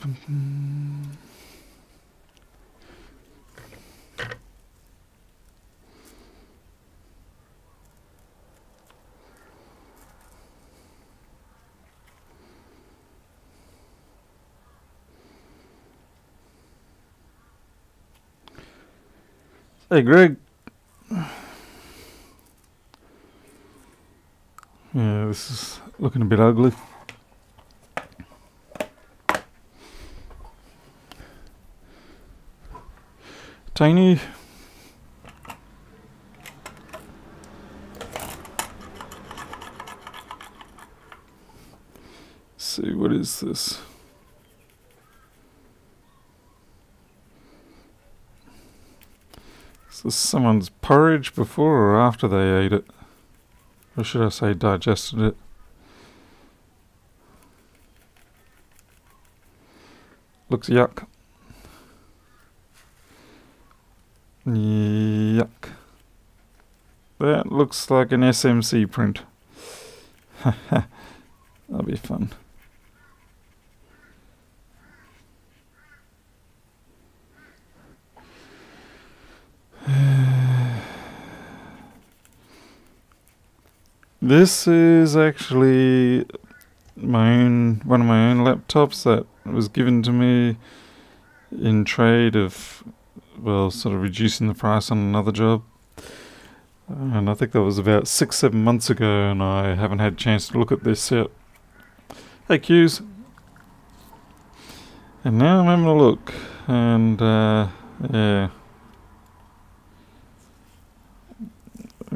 Hey, Greg. Yeah, this is looking a bit ugly. Tiny. Let's see, what is this? Is this someone's porridge before or after they ate it? Or should I say digested it? Looks yuck. Yuck. That looks like an SMC print. That'll be fun. This is actually one of my own laptops that was given to me in trade of, well, sort of reducing the price on another job. And I think that was about 6-7 months ago, and I haven't had a chance to look at this yet. Hey, Q's. And now I'm having a look, and yeah.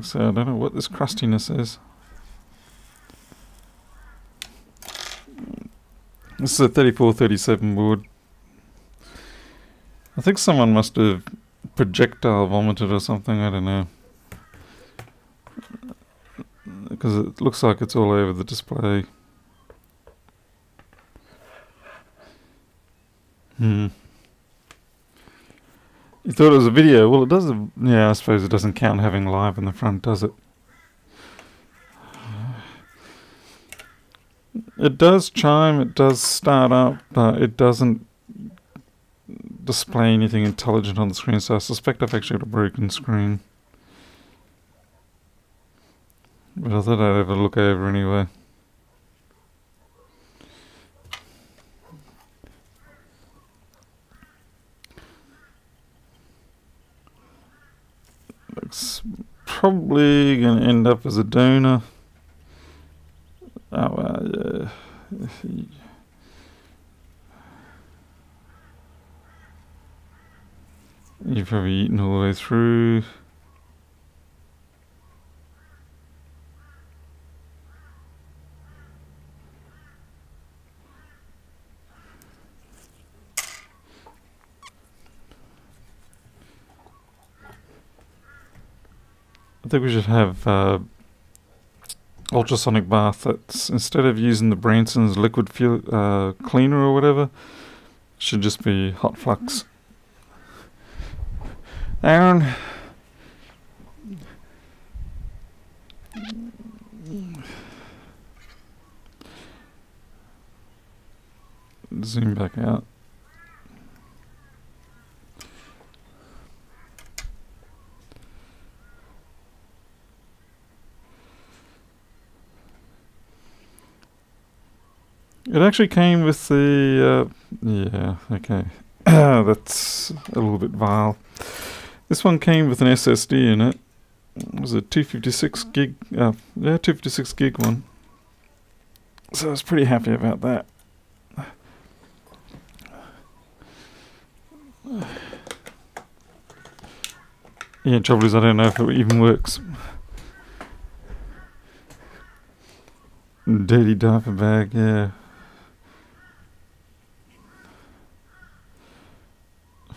So I don't know what this crustiness is. This is a 3437 board. I think someone must have projectile vomited or something, I don't know. Because it looks like it's all over the display. You thought it was a video? Well, it does. Yeah, I suppose it doesn't count having live in the front, does it? It does chime, it does start up, but it doesn't display anything intelligent on the screen, so I suspect I've actually got a broken screen. But I thought I'd have a look over anyway. Looks probably going to end up as a donor. Oh, well, yeah. You've probably eaten all the way through. I think we should have ultrasonic bath that's, instead of using the Branson's liquid cleaner or whatever, should just be hot flux. Aaron. Zoom back out. It actually came with the, yeah, okay. That's a little bit vile. This one came with an SSD in it. It was a 256 gig, yeah, 256 gig one. So I was pretty happy about that. Yeah, trouble is I don't know if it even works. Dirty diaper bag, yeah.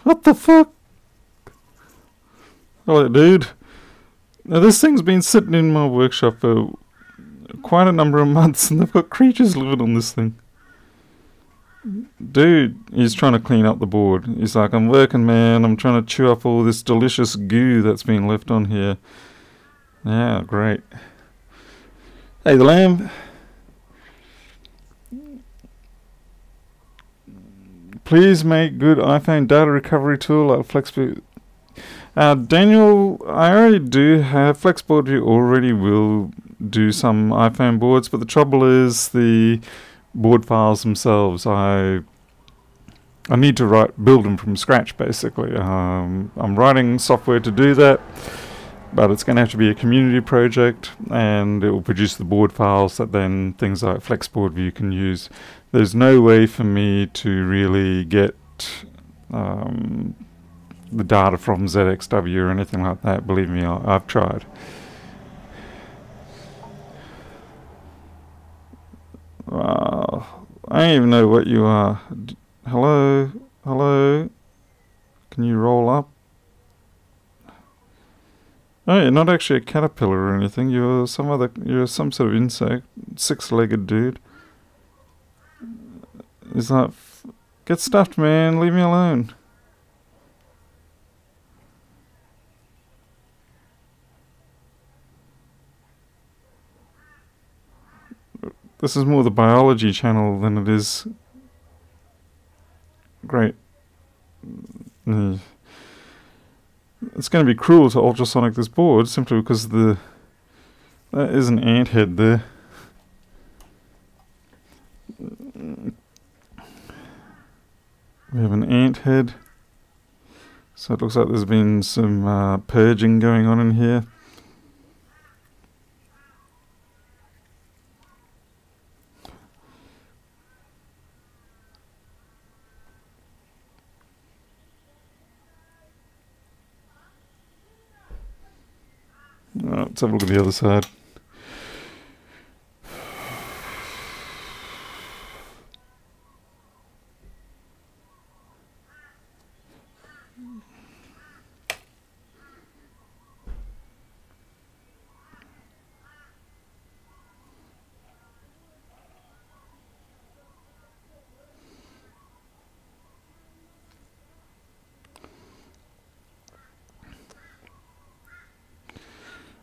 What the fuck? Alright, dude. Now this thing's been sitting in my workshop for quite a number of months and they've got creatures living on this thing. Dude, he's trying to clean up the board. He's like, I'm working, man. I'm trying to chew up all this delicious goo that's been left on here. Yeah, great. Hey, the lamb. Please make good iPhone data recovery tool like Flexboard. Daniel, I already do have Flexboard. You already will do some iPhone boards, but the trouble is the board files themselves. I need to build them from scratch, basically. I'm writing software to do that, but it's going to have to be a community project, and it will produce the board files that then things like Flexboard View can use. There's no way for me to really get the data from ZXW or anything like that. Believe me, I've tried. I don't even know what you are. Hello? Hello? Can you roll up? Oh, you're not actually a caterpillar or anything. You're some sort of insect. 6-legged dude. He's like, get stuffed, man. Leave me alone. This is more the biology channel than it is. Great. It's going to be cruel to ultrasonic this board simply because that is an ant head there. We have an ant head. So it looks like there's been some purging going on in here. Let's have a look at the other side.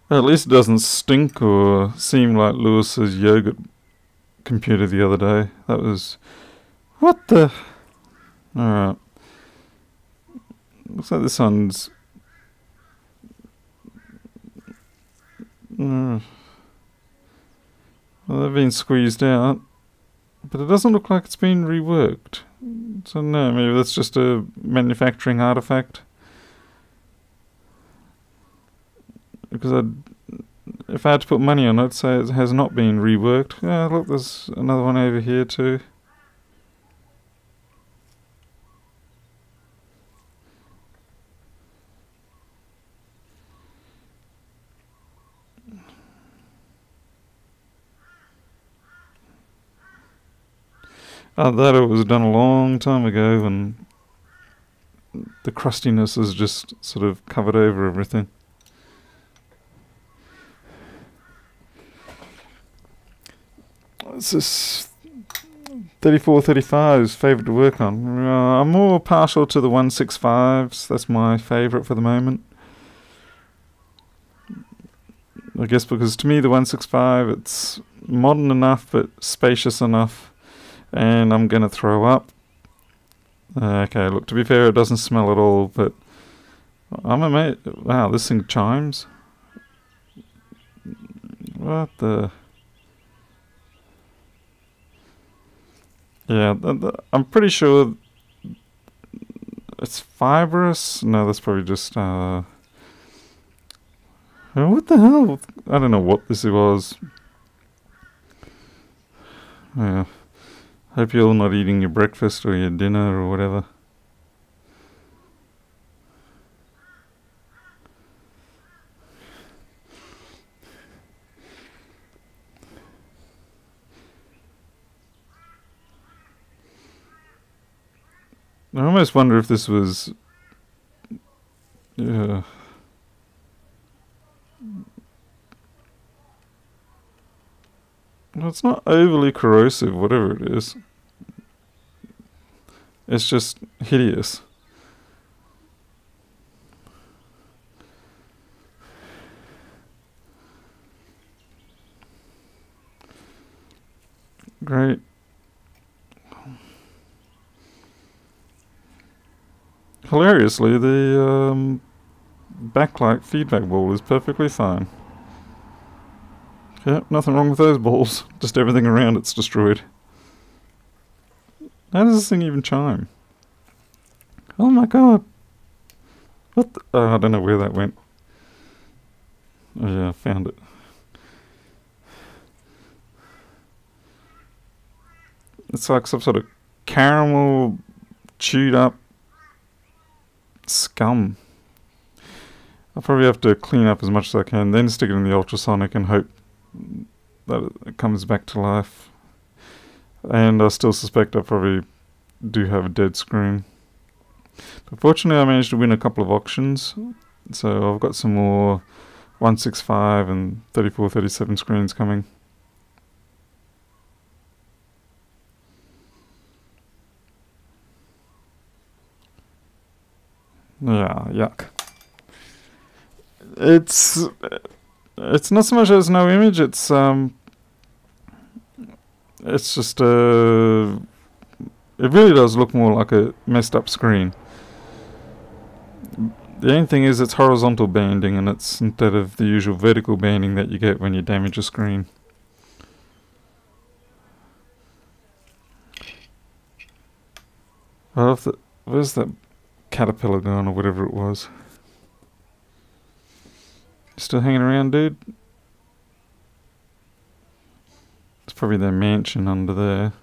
At least it doesn't stink or seem like Lewis's yogurt computer the other day. That was... What the... Alright. Looks like this one's... well, they've been squeezed out. But it doesn't look like it's been reworked. So no, maybe that's just a manufacturing artifact. Because if I had to put money on it, I'd say it has not been reworked. Yeah, look, there's another one over here too. That it was done a long time ago, and the crustiness is just sort of covered over everything. It's this 3435's favourite to work on. I'm more partial to the 165s. That's my favourite for the moment. I guess because to me the 165, it's modern enough but spacious enough, and I'm going to throw up. Okay, look, to be fair, it doesn't smell at all, but I'm amazed. Wow, this thing chimes. What the... Yeah, I'm pretty sure it's fibrous. No, that's probably just... what the hell? I don't know what this was. Yeah. Hope you're not eating your breakfast or your dinner or whatever. I almost wonder if this was... Yeah. Well, it's not overly corrosive, whatever it is. It's just hideous. Great. hilariously, the backlight feedback ball is perfectly fine. Yep, nothing wrong with those balls. Just everything around it's destroyed. How does this thing even chime? Oh my god. What the? I don't know where that went. Oh yeah, I found it. It's like some sort of caramel chewed up scum. I'll probably have to clean up as much as I can, then stick it in the ultrasonic and hope that it comes back to life. And I still suspect I probably do have a dead screen. But fortunately I managed to win a couple of auctions, so I've got some more 165 and 3437 screens coming. Yeah, yuck. It's not so much as no image, it's just it really does look more like a messed up screen. The only thing is it's horizontal banding, and it's instead of the usual vertical banding that you get when you damage a screen. Where's that caterpillar gone, or whatever it was? Still hanging around, dude? It's probably their mansion under there.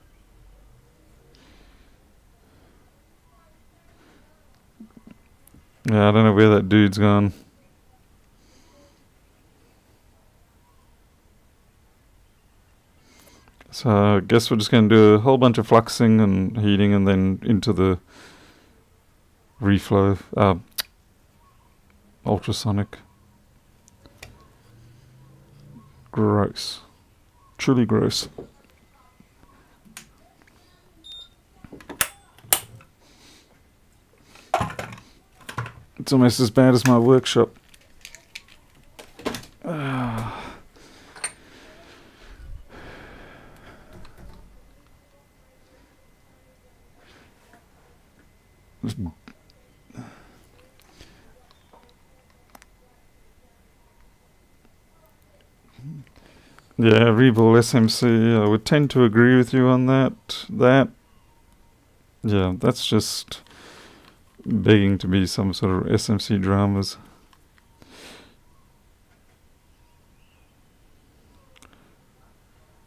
Yeah, I don't know where that dude's gone. So I guess we're just going to do a whole bunch of fluxing and heating and then into the reflow, ultrasonic. Gross. Truly gross. It's almost as bad as my workshop. Yeah, Reball SMC, I would tend to agree with you on that. Yeah, that's just begging to be some sort of SMC dramas.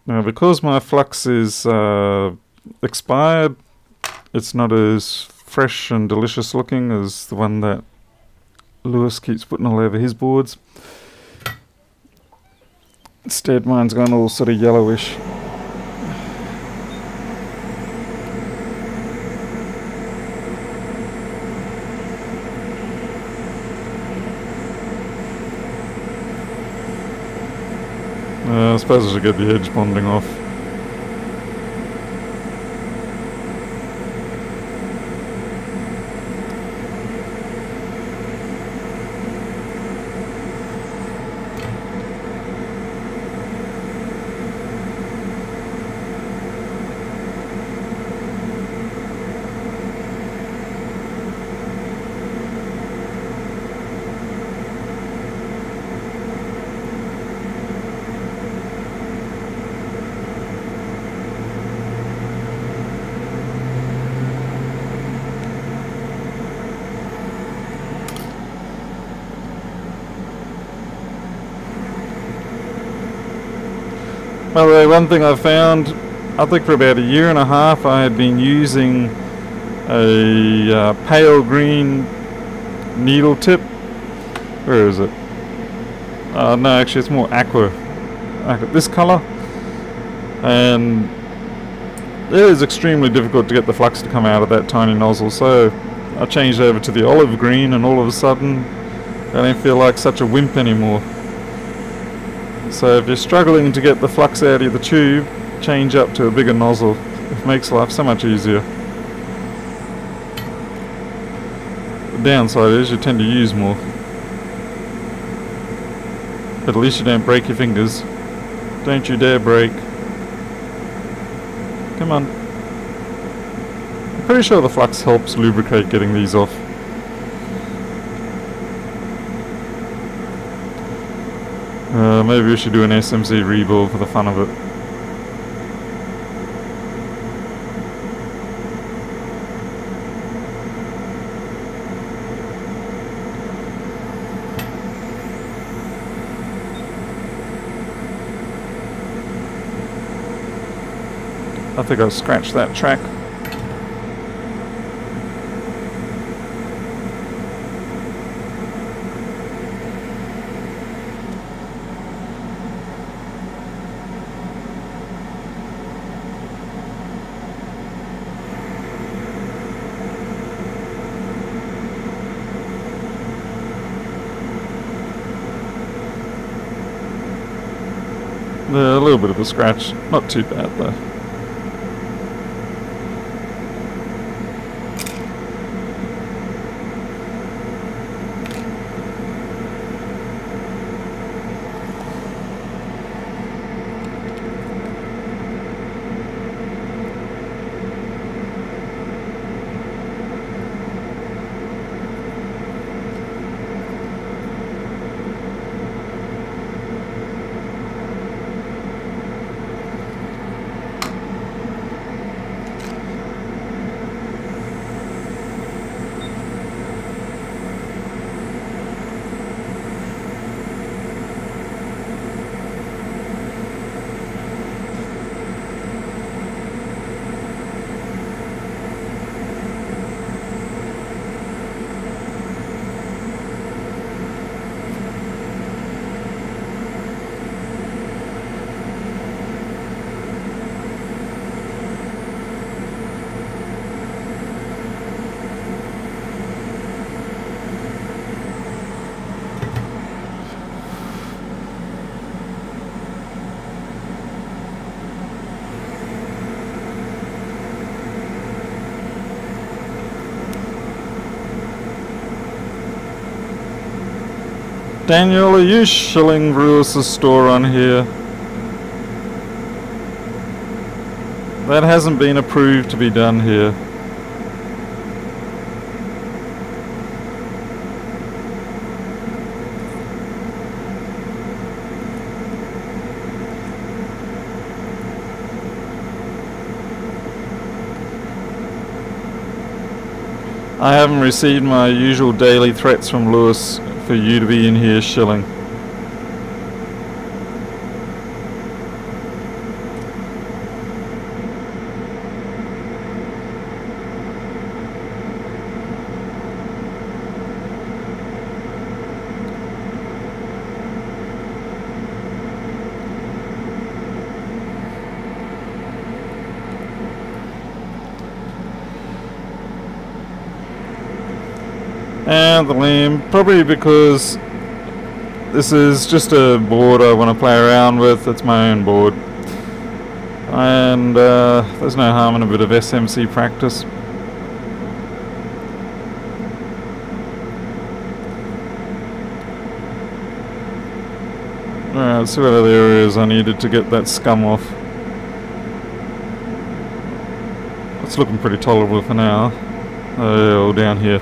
Now, because my flux is expired, it's not as fresh and delicious looking as the one that Lewis keeps putting all over his boards. Instead, mine's gone all sort of yellowish. I suppose I should get the edge bonding off. By the way, one thing I found, I think for about a year and a half I had been using a pale green needle tip. Where is it? No, actually it's more aqua. This colour. And it is extremely difficult to get the flux to come out of that tiny nozzle, so I changed over to the olive green, and all of a sudden I don't feel like such a wimp anymore. So if you're struggling to get the flux out of the tube, change up to a bigger nozzle. It makes life so much easier. The downside is you tend to use more. But at least you don't break your fingers. Don't you dare break. Come on. I'm pretty sure the flux helps lubricate getting these off. Maybe we should do an SMC rebuild for the fun of it. I think I'll scratch that track. A little bit of a scratch, not too bad though. Daniel, are you shilling Ruis's store on here? That hasn't been approved to be done here. I haven't received my usual daily threats from Lewis for you to be in here shilling. And the lame, probably because this is just a board I want to play around with. It's my own board, and there's no harm in a bit of SMC practice. Alright, let's see what other areas I needed to get that scum off. It's looking pretty tolerable for now. Oh, down here.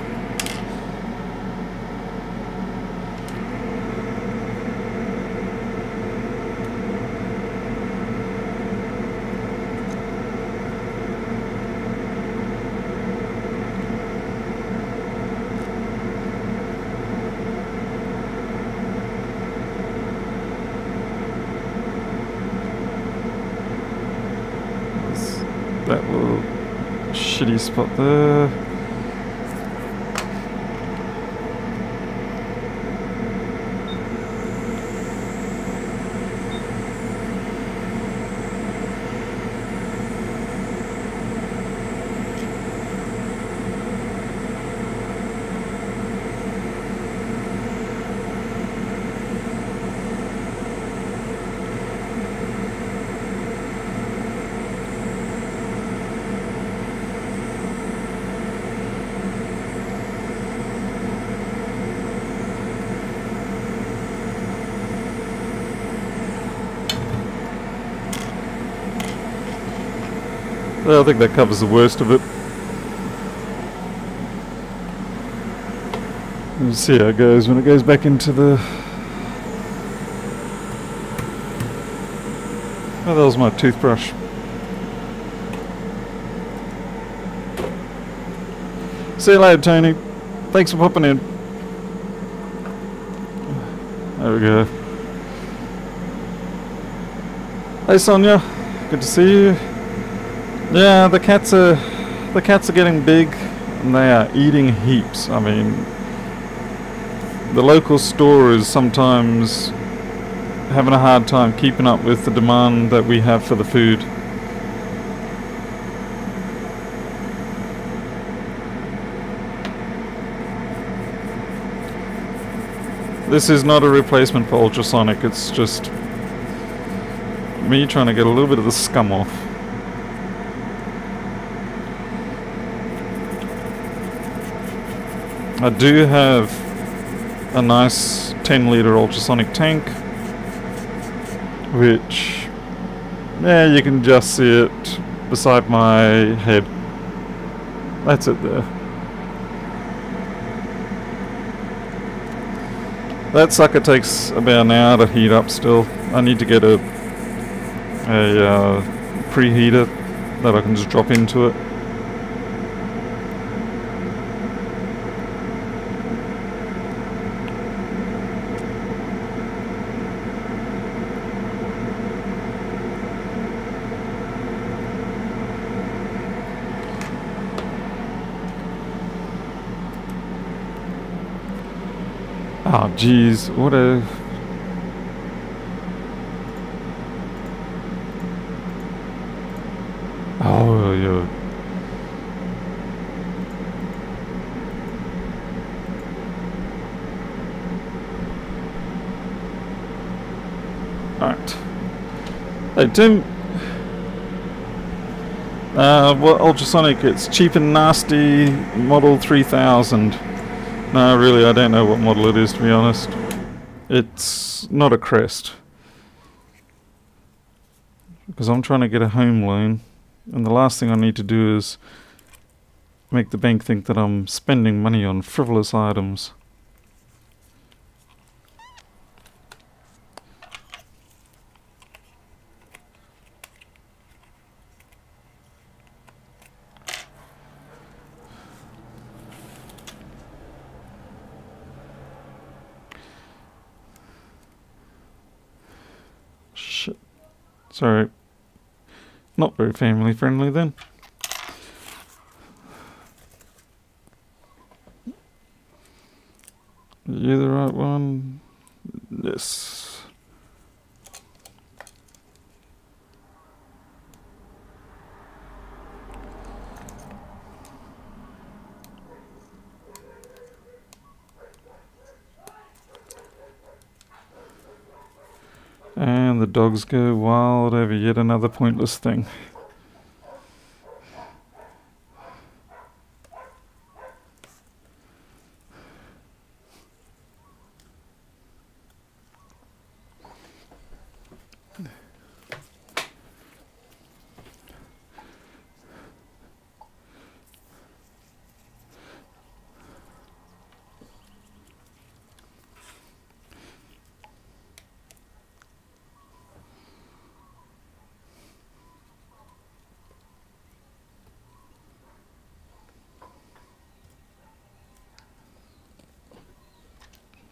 That little shitty spot there. Well, I think that covers the worst of it. We'll see how it goes when it goes back into the Oh, that was my toothbrush. See you later, Tony. Thanks for popping in. There we go. Hey, Sonia. Good to see you. Yeah, the cats are getting big, and they are eating heaps. I mean, the local store is sometimes having a hard time keeping up with the demand that we have for the food. This is not a replacement for ultrasonic, it's just me trying to get a little bit of the scum off. I do have a nice 10-litre ultrasonic tank, which, yeah, you can just see it beside my head. That's it there. That sucker takes about an hour to heat up still. I need to get a preheater that I can just drop into it. Oh, jeez, what a... Oh, yeah. Alright. Hey, Tim. Well, ultrasonic, it's cheap and nasty, model 3000. No, really, I don't know what model it is, to be honest. It's not a Crest. Because I'm trying to get a home loan, and the last thing I need to do is make the bank think that I'm spending money on frivolous items. Shit. Sorry. Not very family friendly then. You the right one? Yes. And the dogs go wild over yet another pointless thing.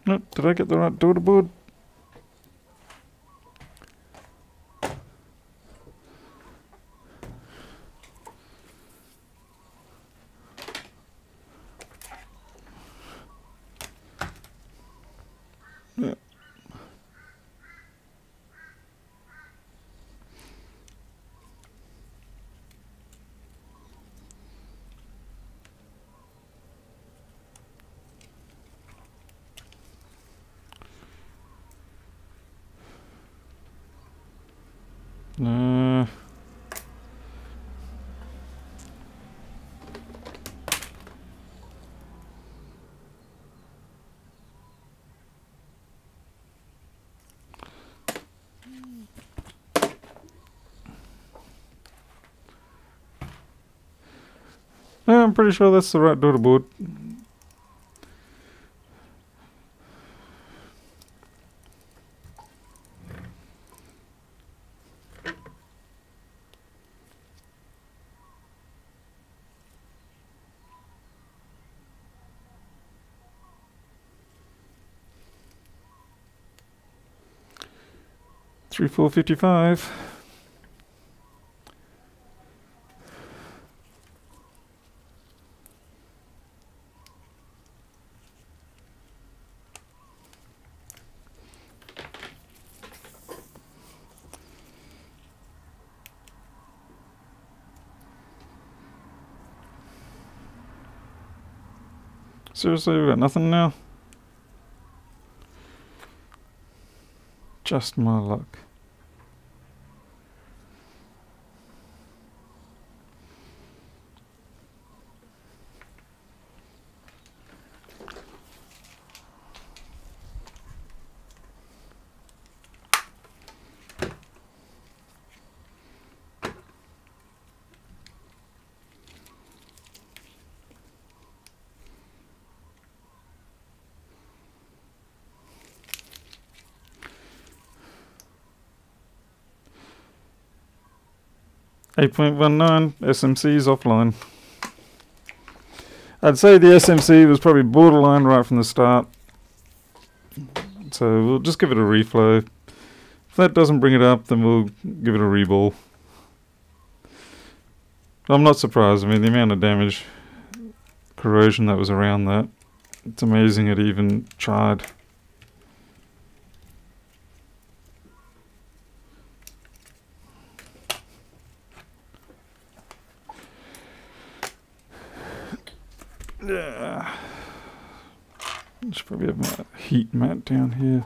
No, did I get the right daughter board? Yeah. No. I'm pretty sure that's the right daughter board. 3455. Seriously, we've got nothing now? Just my luck. .19 SMC's offline. I'd say the SMC was probably borderline right from the start. So we'll just give it a reflow. If that doesn't bring it up, then we'll give it a reball. I'm not surprised. I mean, the amount of damage, corrosion that was around that, it's amazing it even tried. Yeah. I should probably have my heat mat down here.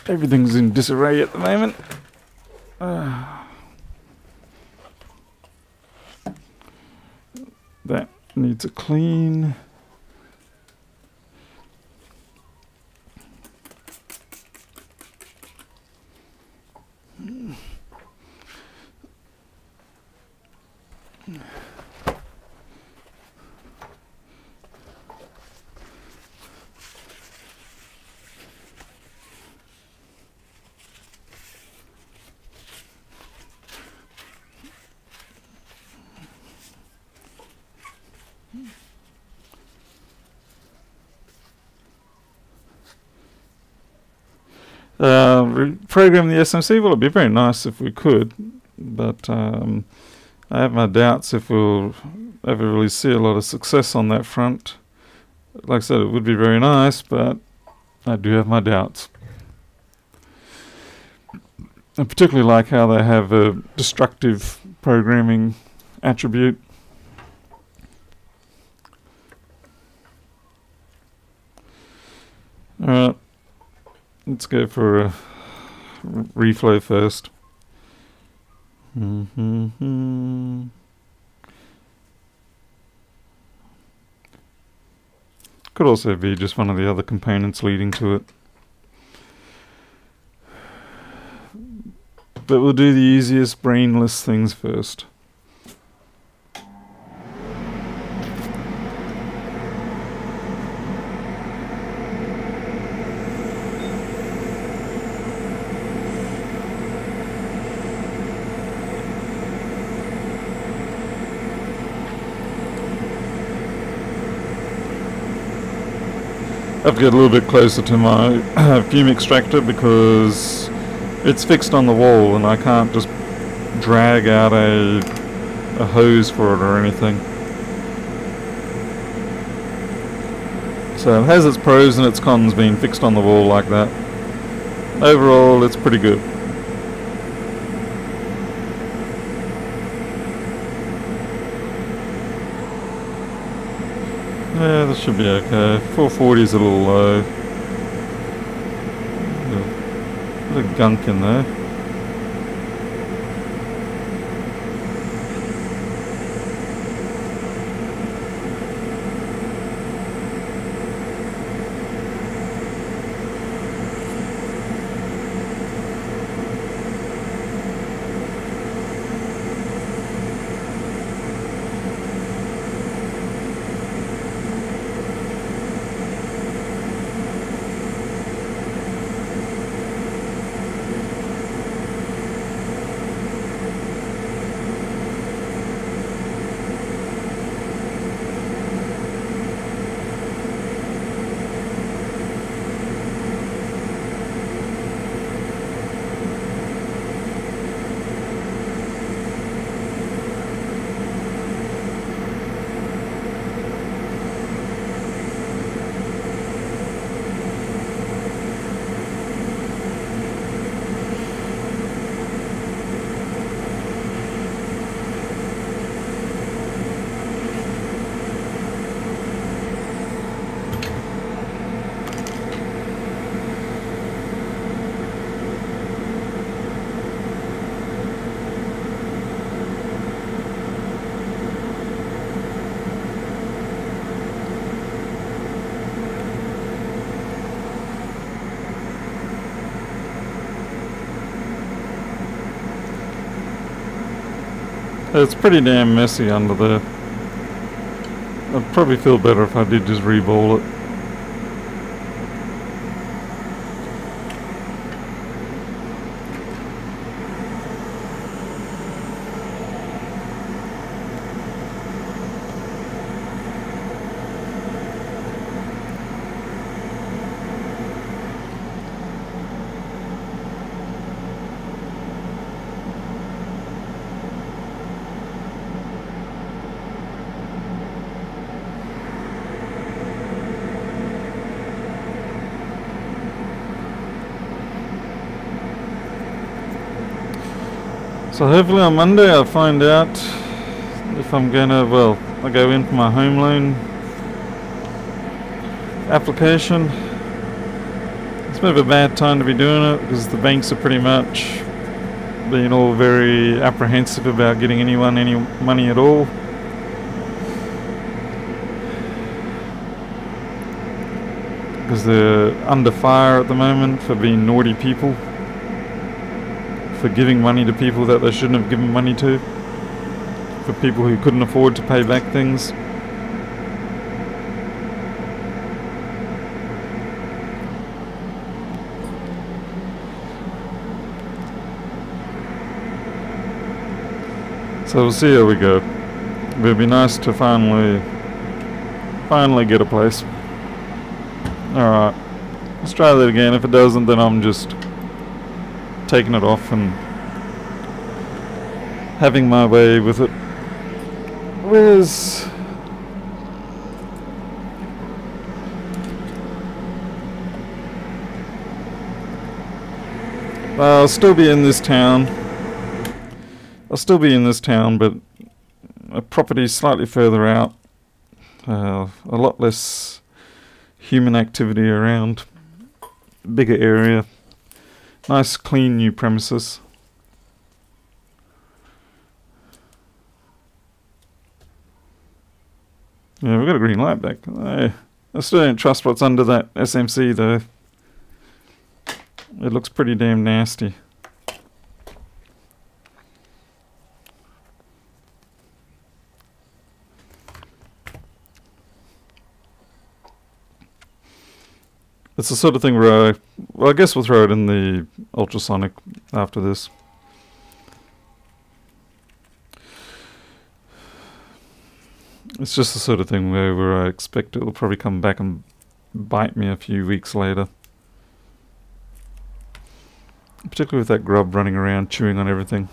Everything's in disarray at the moment. That needs a clean. Reprogram the SMC. Well, it'd be very nice if we could, but I have my doubts if we'll ever really see a lot of success on that front. Like I said, it would be very nice, but I do have my doubts. I particularly like how they have a destructive programming attribute. Alright, let's go for a reflow first. Could also be just one of the other components leading to it. But we'll do the easiest brainless things first. I have to get a little bit closer to my fume extractor because it's fixed on the wall and I can't just drag out a hose for it or anything. So it has its pros and its cons being fixed on the wall like that. Overall, it's pretty good. Yeah, this should be okay. 440 is a little low. A bit of gunk in there. It's pretty damn messy under there. I'd probably feel better if I did just re-ball it. So hopefully on Monday I'll find out if I'm gonna, well, I go in for my home loan application. It's a bit of a bad time to be doing it because the banks are pretty much being all very apprehensive about getting anyone any money at all. Because they're under fire at the moment for being naughty people. For giving money to people that they shouldn't have given money to, for people who couldn't afford to pay back things. So we'll see how we go. It'd be nice to finally get a place. Alright, let's try that again. If it doesn't, then I'm just taking it off and having my way with it. Where's... I'll still be in this town. But a property slightly further out. A lot less human activity around. Bigger area. Nice, clean, new premises. Yeah, we've got a green light back. I still don't trust what's under that SMC though. It looks pretty damn nasty. It's the sort of thing where I guess we'll throw it in the ultrasonic after this. It's just the sort of thing where I expect it will probably come back and bite me a few weeks later. Particularly with that grub running around chewing on everything.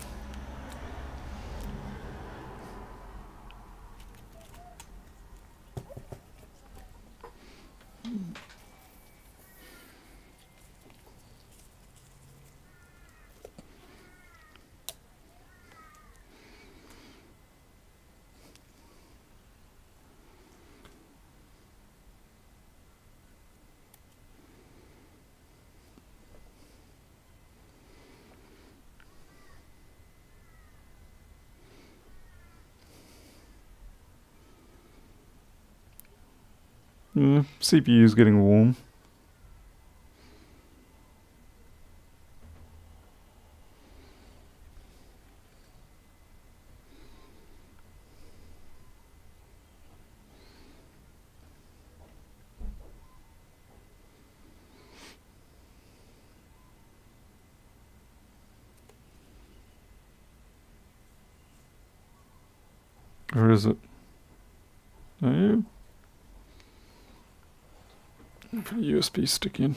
CPU's getting warm. Or is it? Are you? Put a USB stick in.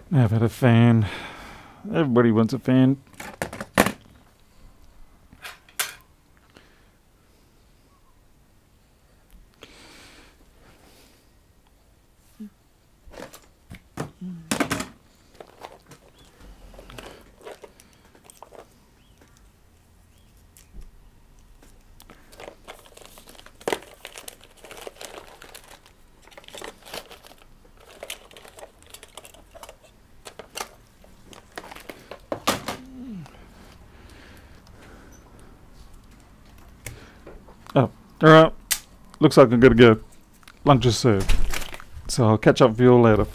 Now I've had a fan. Everybody wants a fan. Oh, alright. Looks like I'm gonna go. Lunch is served. So I'll catch up with you all later.